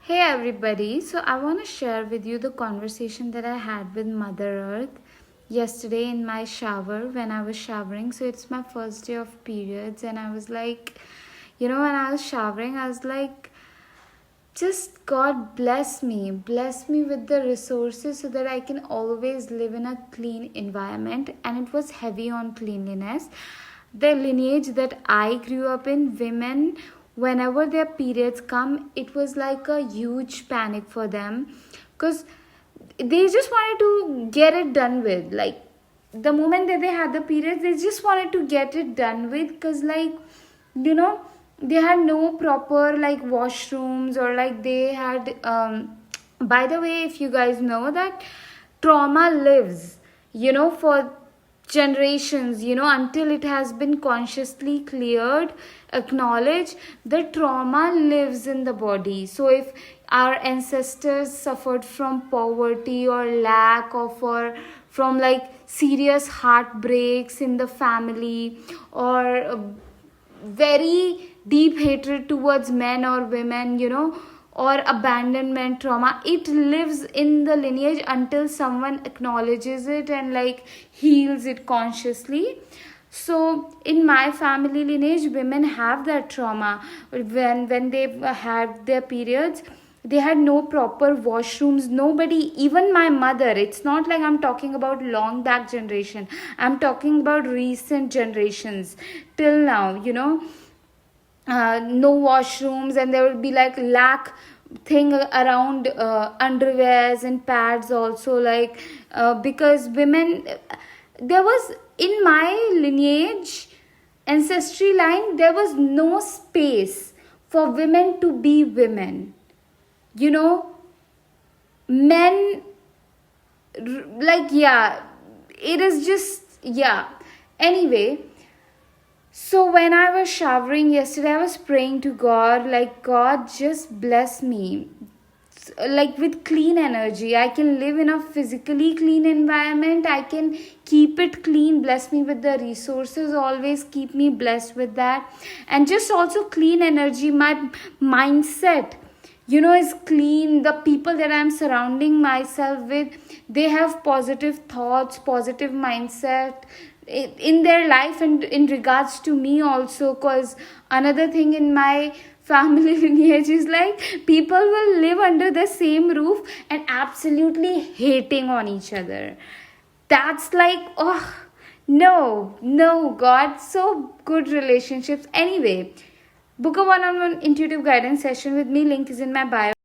Hey everybody, so I want to share with you the conversation that I had with Mother Earth yesterday in my shower when I was showering. So it's my first day of periods, and I was like, when I was showering, I was like, just God bless me with the resources so that I can always live in a clean environment. And it was heavy on cleanliness. The lineage that I grew up in, women, whenever their periods come, it was like a huge panic for them because they just wanted to get it done with. Like, the moment that they had the periods, they just wanted to get it done with because, like, you know, they had no proper like washrooms, or like they had by the way, if you guys know that trauma lives, for generations, until it has been consciously cleared, acknowledged, the trauma lives in the body. So if our ancestors suffered from poverty or lack of, or from like serious heartbreaks in the family, or very deep hatred towards men or women, or abandonment trauma, it lives in the lineage until someone acknowledges it and like heals it consciously. So in my family lineage, women have that trauma. When they had their periods, they had no proper washrooms. Nobody, even my mother, it's not like I'm talking about long back generation, I'm talking about recent generations till now, no washrooms, and there will be like lack thing around underwears and pads also, like because women, there was, in my lineage, ancestry line, there was no space for women to be women, you know men, like, yeah, it is just, yeah. Anyway, so when I was showering yesterday, I was praying to God, like, God, just bless me, like, with clean energy. I can live in a physically clean environment. I can keep it clean. Bless me with the resources. Always keep me blessed with that. And just also clean energy. My mindset, is clean. The people that I'm surrounding myself with, they have positive thoughts, positive mindset in their life, and in regards to me also. Because another thing in my family lineage is like, people will live under the same roof and absolutely hating on each other. That's like, oh, no, God. So good relationships. Anyway, book a one-on-one intuitive guidance session with me. Link is in my bio.